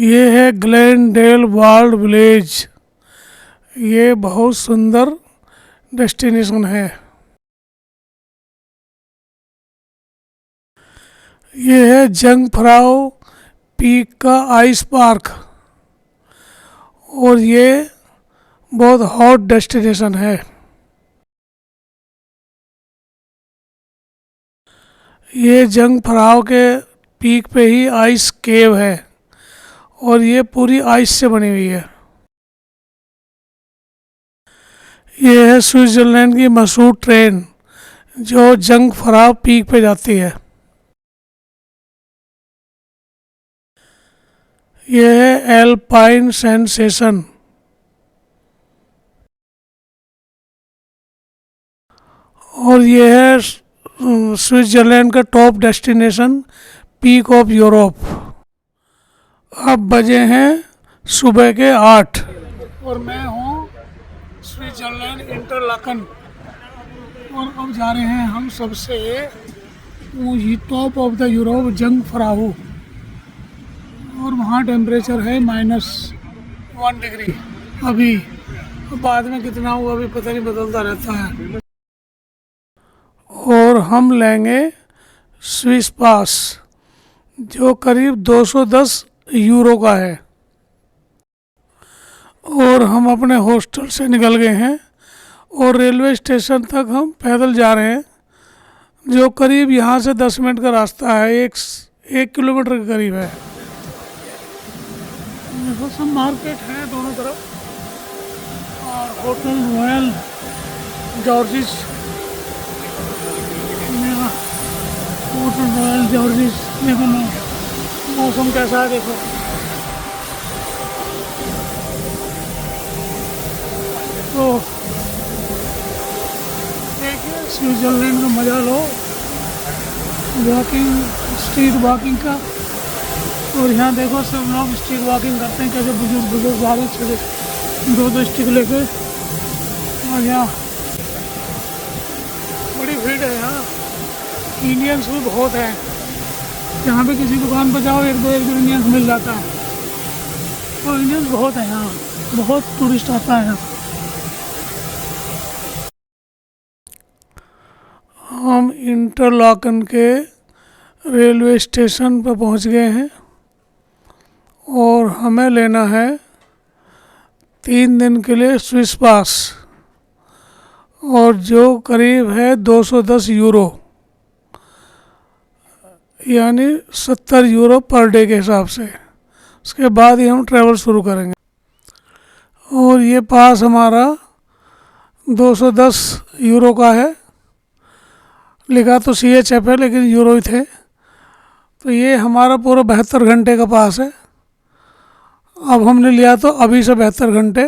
ये है Glendale wild village. ये बहुत सुंदर डेस्टिनेशन है। ये है जंगफ्राउ पीक का आइस पार्क और ये बहुत हॉट डेस्टिनेशन है। ये जंगफ्राउ के पीक पे ही आइस केव है और ये पूरी आइस से बनी हुई है। ये है स्विट्ज़रलैंड की मशहूर ट्रेन जो जंगफ्राउ पीक पे जाती है। ये है एल्पाइन सेंसेशन और ये है स्विट्ज़रलैंड का top destination peak of Europe. अब बजे हैं सुबह के 8 और मैं हूँ स्विट्ज़रलैंड इंटरलाकन और अब जा रहे हैं हम सबसे top of the Europe Jungfrau और वहाँ टेम्परेचर है -1 डिग्री अभी। बाद में कितना हुआ अभी पता नहीं, बदलता रहता है। और हम लेंगे स्विस पास जो करीब 210 यूरो का है और हम अपने हॉस्टल से निकल गए हैं और रेलवे स्टेशन तक हम पैदल जा रहे हैं जो करीब यहाँ से 10 मिनट का रास्ता है, एक किलोमीटर के करीब है। देखो सब मार्केट है दोनों तरफ और hotel royal George's, hotel royal George's. देखो मौसम कैसा है, देखो तो देखिए स्विट्ज़रलैंड का मज़ा लो वॉकिंग, स्ट्रीट वॉकिंग का। और यहाँ देखो सब लोग स्ट्रीट वॉकिंग करते हैं, कैसे बुजुर्ग जा रहे हैं 2-2 स्टिक लेके। और यहाँ बड़ी भीड़ है, यहाँ इंडियंस भी बहुत हैं। यहाँ पे किसी दुकान पर जाओ एक दो इंडियंस मिल जाता है। तो इंडियंस बहुत हैं यहाँ, बहुत टूरिस्ट आता है यहाँ। हम इंटरलाकन के रेलवे स्टेशन पर पहुँच गए हैं और हमें लेना है 3 दिन के लिए स्विस पास और जो करीब है 210 यूरो, यानी 70 यूरो पर डे के हिसाब से। उसके बाद ही हम ट्रैवल शुरू करेंगे। और ये पास हमारा 210 यूरो का है, लिखा तो CHF है लेकिन यूरो ही थे। तो ये हमारा पूरा 72 घंटे का पास है। अब हमने लिया तो अभी से 72 घंटे,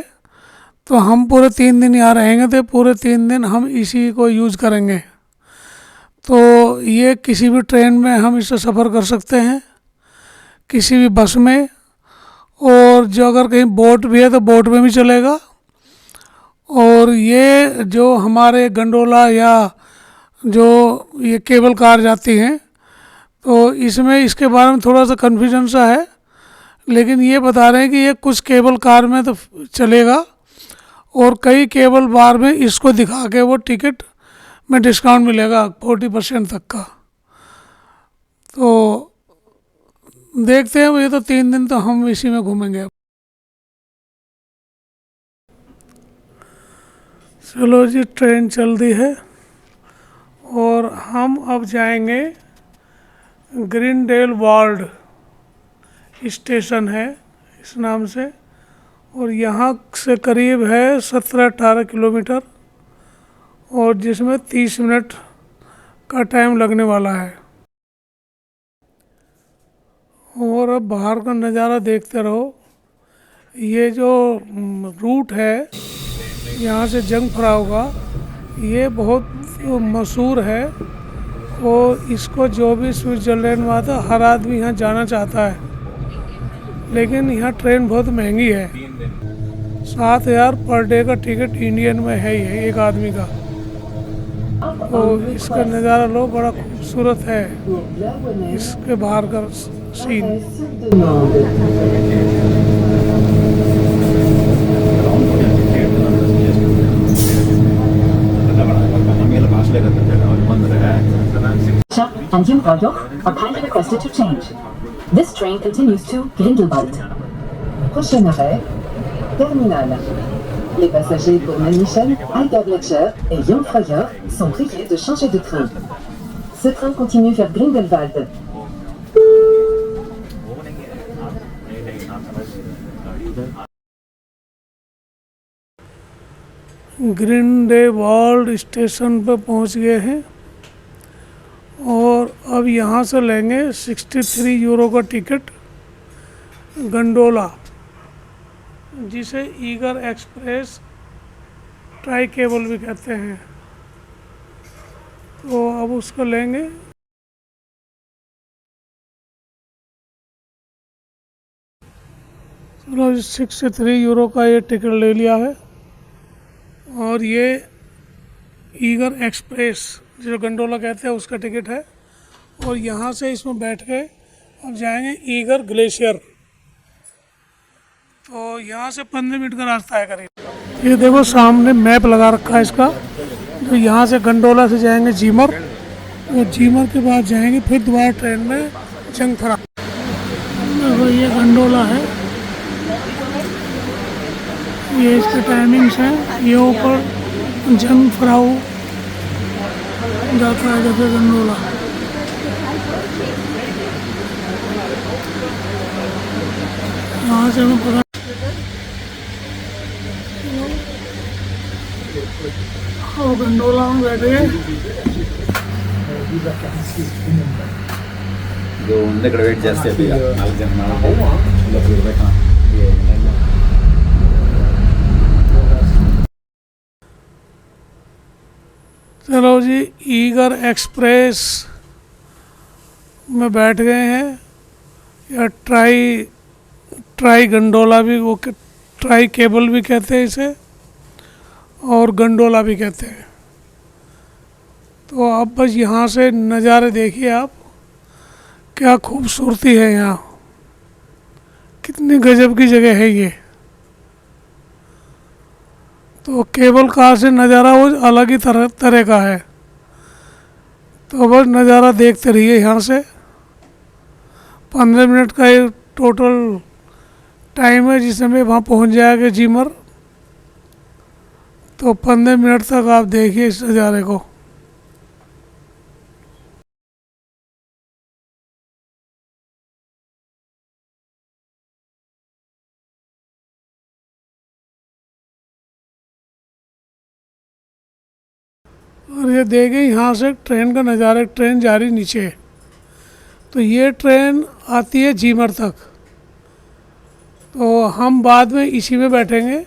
तो हम पूरे 3 दिन यहाँ रहेंगे तो पूरे 3 दिन हम इसी को यूज़ करेंगे। तो ये किसी भी ट्रेन में हम इससे सफ़र कर सकते हैं, किसी भी बस में, और जो अगर कहीं बोट भी है तो बोट में भी चलेगा। और ये जो हमारे गंडोला या जो ये केबल कार जाती हैं तो इसमें इसके बारे में थोड़ा सा कन्फ्यूजन सा है, लेकिन ये बता रहे हैं कि ये कुछ केबल कार में तो चलेगा और कई केबल बार में इसको दिखा के वो टिकट में डिस्काउंट मिलेगा 40% तक का। तो देखते हैं, ये तो 3 दिन तो हम इसी में घूमेंगे। चलो जी, ट्रेन चल दी है और हम अब जाएंगे ग्लेनडेल वाइल्ड स्टेशन है इस नाम से, और यहाँ से करीब है 17-18 किलोमीटर और जिसमें 30 मिनट का टाइम लगने वाला है। और अब बाहर का नज़ारा देखते रहो। ये जो रूट है यहाँ से जंगफ्राउ का, ये बहुत मशहूर है और इसको जो भी स्विट्ज़रलैंड में आता है हर आदमी यहाँ जाना चाहता है, लेकिन यहाँ ट्रेन बहुत महंगी है। 7,000 पर डे का टिकट इंडियन में है ये एक आदमी का। तो इसका नज़ारा लो, बड़ा खूबसूरत है इसके बाहर का scene. And you are kindly requested to change. This train continues to Grindelwald. Prochain arrêt, Terminal. Les passagers pour München, Aldergletscher et Jungfraujoch sont priés de changer de train. Ce train continue vers Grindelwald. Grindelwald station पर पहुंच गए हैं और अब यहाँ से लेंगे 63 euro का टिकट गंडोला, जिसे ईगर एक्सप्रेस ट्राई केबल भी कहते हैं। तो अब उसको लेंगे। चलो 63 यूरो का ये टिकट ले लिया है और ये ईगर एक्सप्रेस जो गंडोला कहते हैं उसका टिकट है। और यहाँ से इसमें बैठ के अब जाएंगे ईगर ग्लेशियर। तो यहाँ से 15 मिनट का रास्ता है करीब। ये देखो सामने मैप लगा रखा है इसका। तो यहाँ से गंडोला से जाएंगे जीमर और जीमर के बाद जाएंगे फिर दोबारा ट्रेन में जंगफरा। देखो ये गंडोला है, ये इसके टाइमिंग्स हैं। ये ऊपर जंगफराऊ जाता है, देखो गंडोला। यहाँ से हमें पता गंडोला में बैठे ఇక్కడ వెయిట్ చేస్తే నాలుగు జన चलो जी ईगर एक्सप्रेस में बैठ गए हैं, या ट्राई गंडोला भी वो ट्राई केबल भी कहते हैं इसे और गंडोला भी कहते हैं। तो अब बस यहाँ से नज़ारे देखिए आप, क्या खूबसूरती है यहाँ, कितनी गजब की जगह है ये। तो केबल कार से नज़ारा वो अलग ही तरह का है। तो बस नज़ारा देखते रहिए यहाँ से। 15 मिनट का ये टोटल टाइम है जिसमें वहाँ पहुँच जाएगा जीमर। तो 15 मिनट तक आप देखिए इस नज़ारे को। और ये देखें यहाँ से ट्रेन का नज़ारा, ट्रेन जा रही नीचे। तो ये ट्रेन आती है जीमर तक। तो हम बाद में इसी में बैठेंगे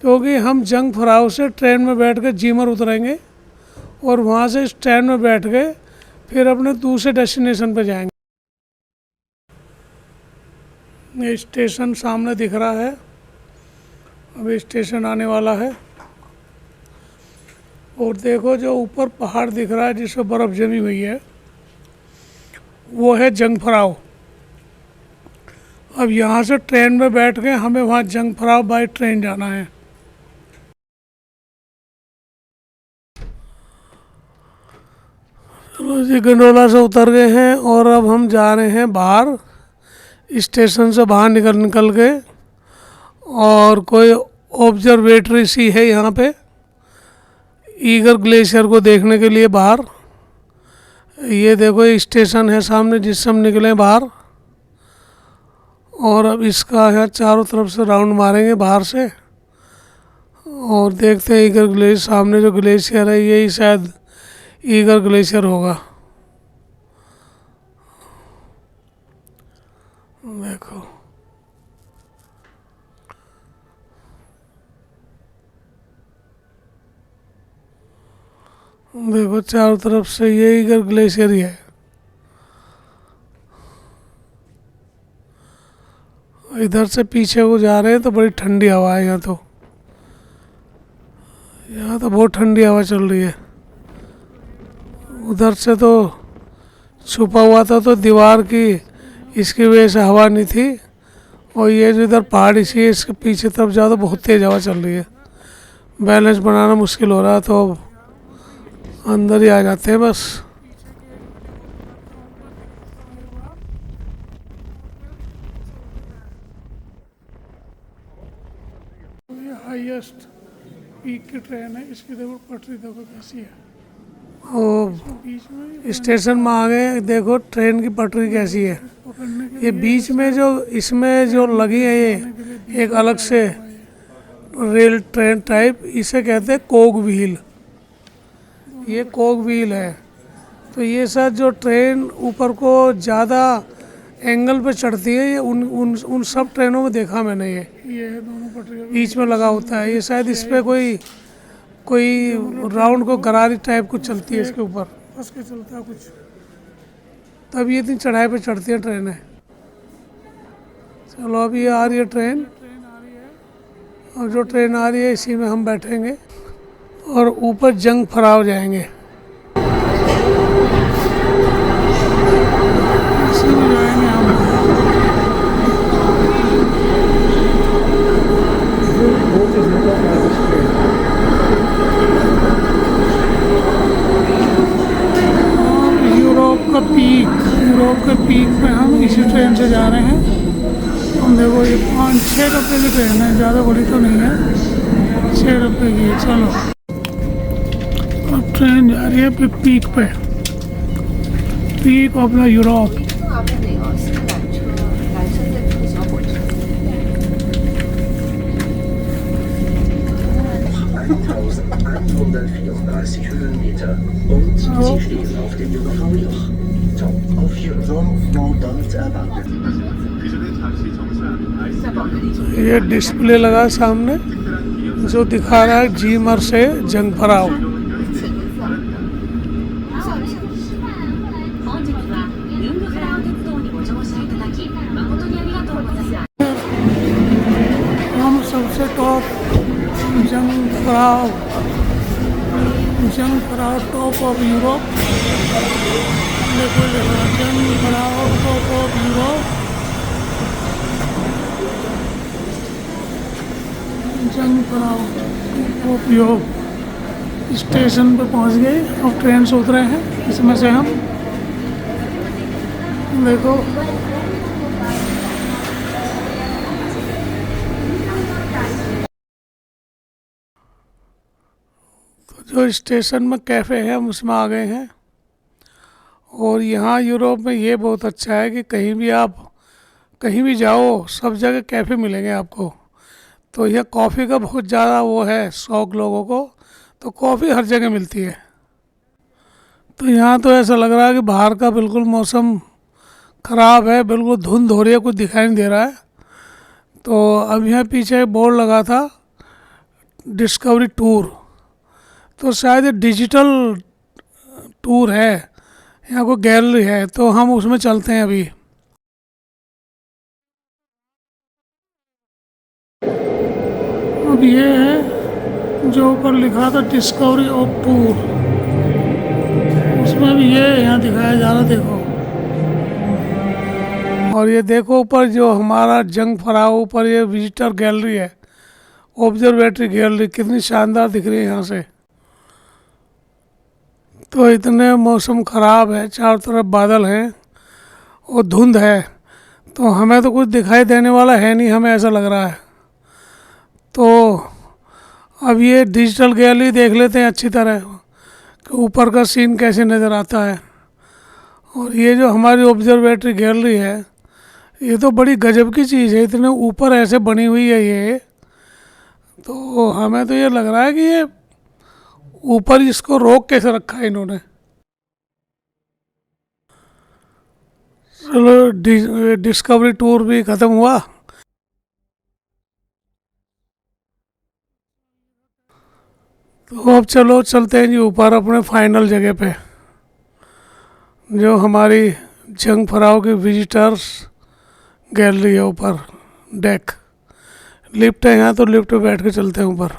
क्योंकि हम जंगफराऊ से ट्रेन में बैठ कर जीमर उतरेंगे और वहाँ से इस ट्रेन में बैठ के फिर अपने दूसरे डेस्टिनेशन पर जाएंगे। ये स्टेशन सामने दिख रहा है, अभी स्टेशन आने वाला है। और देखो जो ऊपर पहाड़ दिख रहा है जिस पर बर्फ़ जमी हुई है वो है जंगफराऊ। अब यहाँ से ट्रेन में बैठ के हमें वहाँ जंगफराऊ बाय ट्रेन जाना है। चलो जी गंडोला से उतर गए हैं और अब हम जा रहे हैं बाहर, स्टेशन से बाहर निकल के। और कोई ऑब्जर्वेटरी सी है यहाँ पे ईगर ग्लेशियर को देखने के लिए बाहर। ये देखो ये स्टेशन है सामने जिससे हम निकले बाहर। और अब इसका यहाँ चारों तरफ से राउंड मारेंगे बाहर से और देखते हैं ईगर ग्लेशियर। सामने जो ग्लेशियर है यही शायद ईगर ग्लेशियर होगा। देखो देखो चारों तरफ से ये ईगर ग्लेशियर ही है। इधर से पीछे को जा रहे हैं तो बड़ी ठंडी हवा है यहाँ। तो यहाँ तो बहुत ठंडी हवा चल रही है। उधर से तो छुपा हुआ था तो दीवार की इसकी वजह से हवा नहीं थी। और ये जो इधर पहाड़ी सी है इसके पीछे तरफ जाओ तो बहुत तेज़ हवा चल रही है, बैलेंस बनाना मुश्किल हो रहा है, तो अब अंदर ही आ जाते हैं बस। ये हाईएस्ट पीक की ट्रेन है, इसकी देखो पटरी देखो कैसी है। ओ स्टेशन में आ गए, देखो ट्रेन की पटरी कैसी है। ये बीच में जो इसमें जो लगी है ये एक अलग से रेल ट्रेन टाइप, इसे कहते हैं कोग व्हील। ये कोग व्हील है। तो ये शायद जो ट्रेन ऊपर को ज़्यादा एंगल पे चढ़ती है, ये उन सब ट्रेनों में देखा मैंने। ये दोनों पटरियों बीच में लगा होता है। ये शायद इस पे कोई राउंड को गरारी टाइप कुछ चलती है इसके ऊपर, फंस के चलता है कुछ, तब ये इतनी चढ़ाई पे चढ़ती है ट्रेनें। चलो अभी ये आ रही है ट्रेन, और जो ट्रेन आ रही है इसी में हम बैठेंगे और ऊपर जंग फराव जाएंगे। इसी में जाएंगे हम। यूरोप के पीक में हम इसी ट्रेन से जा रहे हैं। हम देखो ये 5-6 डब्बे की ट्रेन है, ज़्यादा बड़ी तो नहीं है, 6 डब्बे की है। चलो अब ट्रेन जा रही है पीक पे, peak of the Europe. 阿布内尔新缆车蓝色的兔小火车。 1134 Höhenmeter und Sie stehen auf dem Jungfraujoch. Top of Europe. Dort erwartet. ये डिस्प्ले लगा सामने जो दिखा रहा है जीमर से जंग फराव। 本日はユングフラウ鉄道にご乗車いただき誠にありがとうございます。 हम सबसे टॉप जंग फराव टॉप ऑफ यूरोप। देखो जंग फराव टॉप ऑफ यूरोप, जंग फराव ऑफ यूरोप। स्टेशन पे पहुंच गए, अब ट्रेन से उतरे हैं इसमें से हम। देखो तो जो स्टेशन में कैफ़े है हम उसमें आ गए हैं। और यहाँ यूरोप में ये बहुत अच्छा है कि कहीं भी जाओ सब जगह कैफ़े मिलेंगे आपको। तो यह कॉफ़ी का बहुत ज़्यादा वो है शौक़ लोगों को, तो कॉफ़ी हर जगह मिलती है। तो यहाँ तो ऐसा लग रहा है कि बाहर का बिल्कुल मौसम ख़राब है, बिल्कुल धुंध हो रही है, कुछ दिखाई नहीं दे रहा है। तो अब यहाँ पीछे बोर्ड लगा था डिस्कवरी टूर, तो शायद ये डिजिटल टूर है, यहाँ को गैलरी है, तो हम उसमें चलते हैं अभी। अब ये है जो ऊपर लिखा था डिस्कवरी ऑफ टूर, उसमें भी ये यहाँ दिखाया जा रहा, देखो। और ये देखो ऊपर जो हमारा जंग फराव ऊपर ये विजिटर गैलरी है, ऑब्जर्वेटरी गैलरी, कितनी शानदार दिख रही है यहाँ से। तो इतने मौसम ख़राब है, चारों तरफ बादल हैं और धुंध है, तो हमें तो कुछ दिखाई देने वाला है नहीं, हमें ऐसा लग रहा है। तो अब ये डिजिटल गैलरी देख लेते हैं अच्छी तरह कि ऊपर का सीन कैसे नज़र आता है। और ये जो हमारी ऑब्जर्वेटरी गैलरी है, ये तो बड़ी गजब की चीज़ है, इतने ऊपर ऐसे बनी हुई है ये। तो हमें तो ये लग रहा है कि ये ऊपर इसको रोक कैसे रखा है इन्होंने। चलो डिस्कवरी टूर भी ख़त्म हुआ। तो अब चलो चलते हैं जी ऊपर अपने फाइनल जगह पे, जो हमारी जंग फराव की विजिटर्स गैलरी है, ऊपर डेक। लिफ्ट है यहाँ, तो लिफ्ट पे बैठ के चलते हैं ऊपर।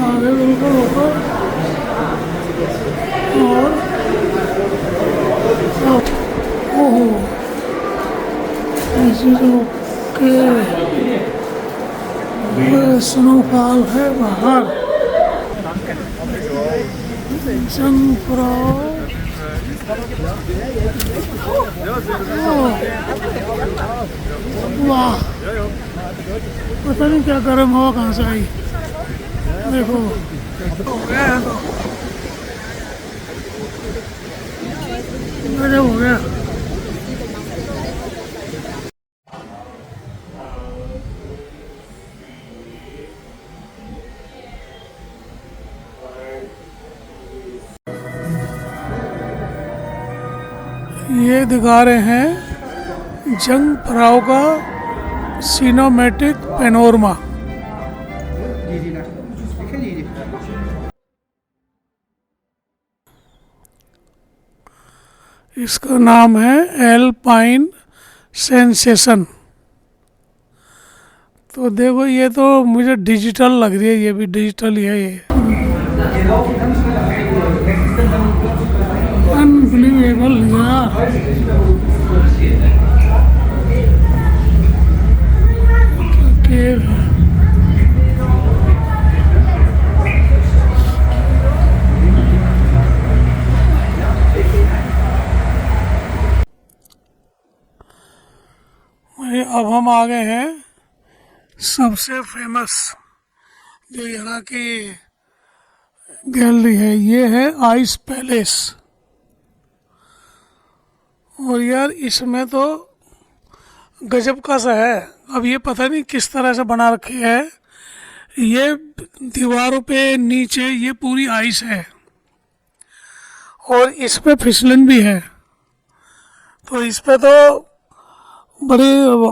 आगे बिल्कुल ऊपर, और ओहो, ओके, स्नोफॉल है बाहर। जंगफ्राउ, वाह, पता नहीं क्या गर्म हवा कहाँ से आई। देखो हो गया है तो गजब हो गया। ये दिखा रहे हैं जंगफ्राउ का सिनेमैटिक पैनोरमा। इसका नाम है एल्पाइन सेंसेशन। तो देखो ये तो मुझे डिजिटल लग रही है, ये भी डिजिटल ही है ये। अनबिलीवेबल यार, केव है। अब हम आ गए हैं सबसे फेमस जो यहाँ की गैलरी है, ये है आइस पैलेस। और यार इसमें तो गजब का सा है। अब ये पता नहीं किस तरह से बना रखे है, ये दीवारों पे नीचे ये पूरी आइस है और इस पे फिसलन भी है। तो इस पे तो बड़े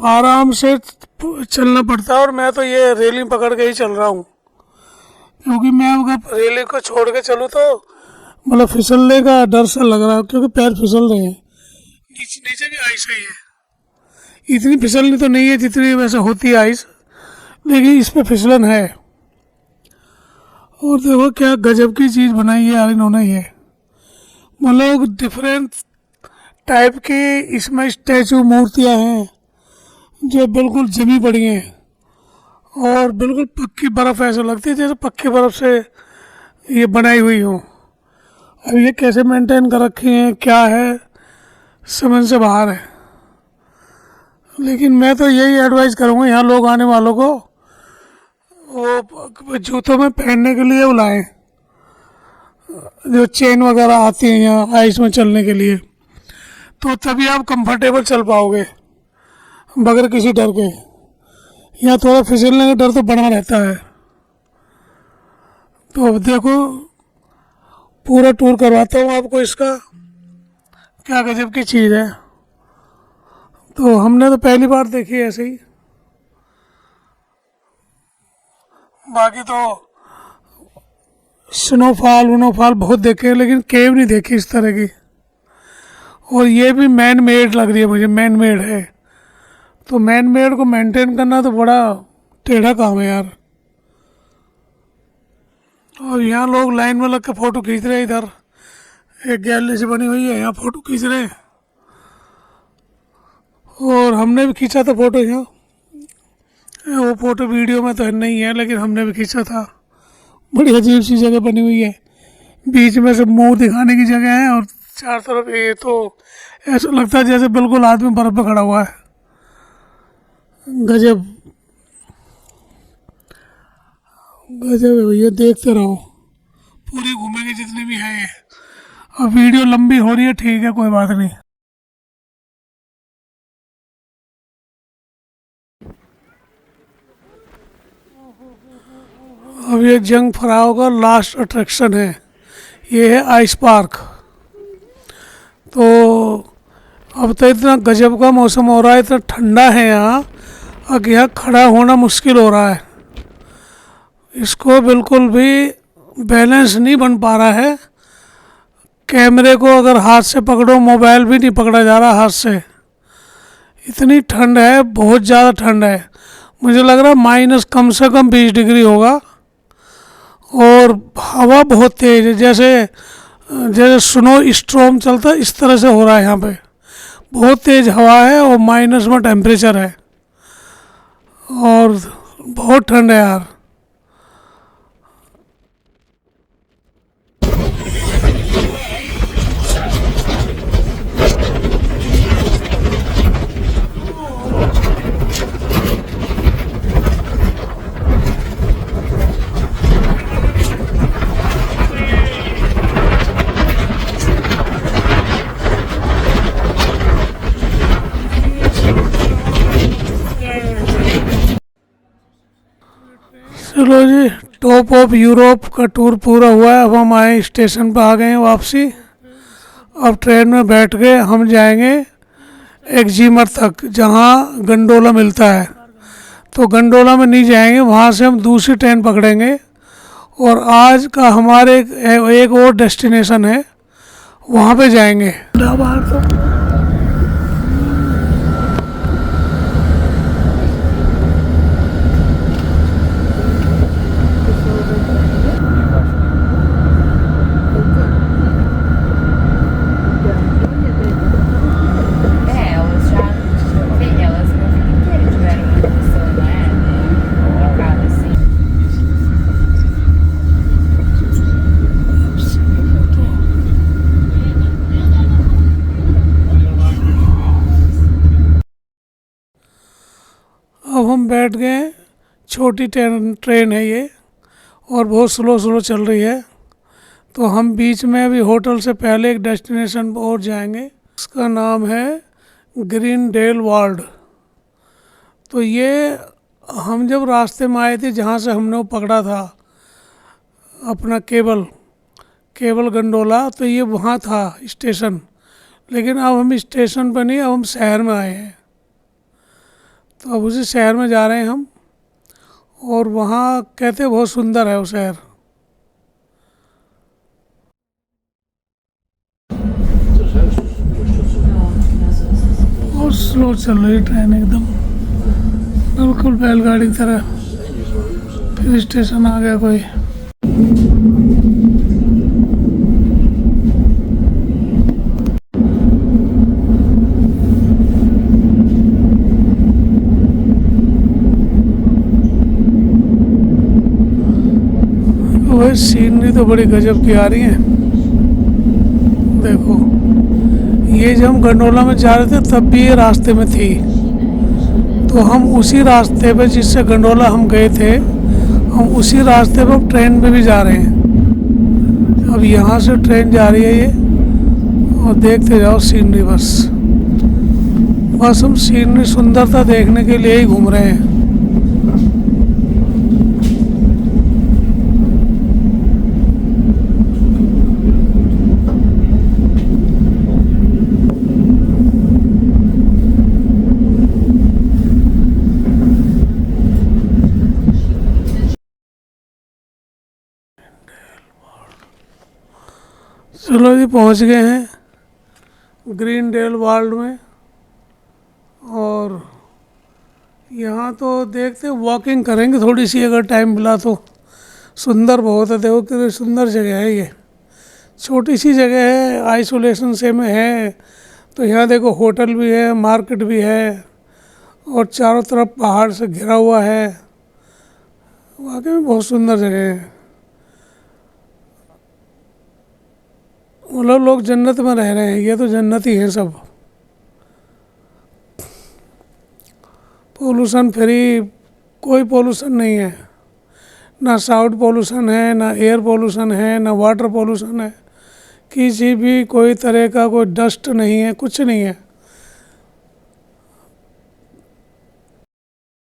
आराम से चलना पड़ता है और मैं तो ये रेलिंग पकड़ के ही चल रहा हूँ, क्योंकि मैं अगर रेलिंग को छोड़ के चलूँ तो मतलब फिसलने का डर सा लग रहा है, क्योंकि पैर फिसल रहे हैं। नीचे भी आइस है, ये इतनी फिसलनी तो नहीं है जितनी वैसे होती है आइस, लेकिन इस पे फिसलन है। और देखो क्या गजब की चीज़ बनाई है यार इन्होंने, ये मतलब डिफरेंट टाइप की इसमें स्टैचू मूर्तियां हैं जो बिल्कुल जमी पड़ी हैं और बिल्कुल पक्की बर्फ़ ऐसा लगती है जैसे पक्की बर्फ़ से ये बनाई हुई हो। अब ये कैसे मेंटेन कर रखी हैं क्या है, समझ से बाहर है। लेकिन मैं तो यही एडवाइस करूँगा यहाँ लोग आने वालों को, वो जूतों में पहनने के लिए बुलाएं, जो चेन वगैरह आती हैं यहाँ आइस में चलने के लिए, तो तभी आप कंफर्टेबल चल पाओगे बगैर किसी डर के। यहाँ थोड़ा फिसलने का डर तो बना रहता है। तो अब देखो पूरा टूर करवाता हूँ आपको इसका, क्या गजब की चीज़ है। तो हमने तो पहली बार देखी है ऐसे ही, बाकी तो स्नोफॉल बहुत देखे हैं लेकिन केव नहीं देखी इस तरह की। और ये भी मैन मेड लग रही है मुझे, मैन मेड है। तो मैन मेड को मेंटेन करना तो बड़ा टेढ़ा काम है यार। और यहाँ लोग लाइन में लग के फ़ोटो खींच रहे हैं, इधर एक गैलरी से बनी हुई है, यहाँ फ़ोटो खींच रहे हैं। और हमने भी खींचा था फ़ोटो यहाँ, वो फ़ोटो वीडियो में तो नहीं है लेकिन हमने भी खींचा था। बड़ी अजीब सी जगह बनी हुई है, बीच में से मुंह दिखाने की जगह है और चार तरफ ये तो ऐसा लगता है जैसे बिल्कुल आदमी बर्फ पे खड़ा हुआ है। गजब गजब है भैया, देखते रहो, पूरी घूमेंगे जितनी भी है ये। अब वीडियो लंबी हो रही है, ठीक है कोई बात नहीं। अब ये जंगफ्राउ का लास्ट अट्रैक्शन है, ये है आइस पार्क। तो अब तो इतना गजब का मौसम हो रहा है, इतना ठंडा है यहाँ, अब यहाँ खड़ा होना मुश्किल हो रहा है। इसको बिल्कुल भी बैलेंस नहीं बन पा रहा है। कैमरे को अगर हाथ से पकड़ो, मोबाइल भी नहीं पकड़ा जा रहा हाथ से, इतनी ठंड है, बहुत ज़्यादा ठंड है। मुझे लग रहा है माइनस कम से कम 20 डिग्री होगा। और हवा बहुत तेज़ है, जैसे स्नो स्टॉर्म चलता है इस तरह से हो रहा है यहाँ पे। बहुत तेज़ हवा है और माइनस में टेम्परेचर है और बहुत ठंड है यार। चलो जी, टॉप ऑफ यूरोप का टूर पूरा हुआ है। अब हम आए स्टेशन पर, आ गए हैं वापसी। अब ट्रेन में बैठ के हम जाएंगे एक्जीमर तक, जहाँ गंडोला मिलता है। तो गंडोला में नहीं जाएंगे, वहाँ से हम दूसरी ट्रेन पकड़ेंगे। और आज का हमारे एक और डेस्टिनेशन है, वहाँ पे जाएंगे। बाहर तो elas não ficam inteiras, tiveram uma pessoa, né? Cada assim. अब हम बैठ गए। छोटी ट्रेन है ये और बहुत स्लो स्लो चल रही है। तो हम बीच में अभी होटल से पहले एक डेस्टिनेशन और जाएंगे, इसका नाम है ग्रीनडेल वाल्ड। तो ये हम जब रास्ते में आए थे, जहाँ से हमने वो पकड़ा था अपना केबल गंडोला, तो ये वहाँ था स्टेशन। लेकिन अब हम स्टेशन पर नहीं, अब हम शहर में आए हैं। तो अब उसी शहर में जा रहे हैं हम। और वहाँ कहते हैं बहुत सुंदर है वो शहर। बहुत स्लो चल रही है ट्रेन, एकदम बिल्कुल बैलगाड़ी की तरह। फिर स्टेशन आ गया कोई। वही सीनरी तो बड़ी गजब की आ रही है। देखो, ये जब हम गंडोला में जा रहे थे तब भी ये रास्ते में थी। तो हम उसी रास्ते पे, जिससे गंडोला हम गए थे, हम उसी रास्ते पे ट्रेन पे भी जा रहे हैं। अब यहाँ से ट्रेन जा रही है ये, और देखते जाओ सीनरी। बस हम सीनरी, सुंदरता देखने के लिए ही घूम रहे हैं। चलो जी, पहुंच गए हैं ग्रीनडेल वाल्ड में। और यहाँ तो देखते वॉकिंग करेंगे थोड़ी सी, अगर टाइम मिला तो। सुंदर बहुत है, देखो कितनी सुंदर जगह है ये। छोटी सी जगह है, आइसोलेशन से में है। तो यहाँ देखो होटल भी है, मार्केट भी है, और चारों तरफ पहाड़ से घिरा हुआ है। वाकई में बहुत सुंदर जगह है। मतलब लोग जन्नत में रह रहे हैं, ये तो जन्नत ही है सब। पोल्यूशन फ्री, कोई पोल्यूशन नहीं है। ना साउंड पोल्यूशन है, ना एयर पोल्यूशन है, ना वाटर पोल्यूशन है। किसी भी कोई तरह का कोई डस्ट नहीं है, कुछ नहीं है।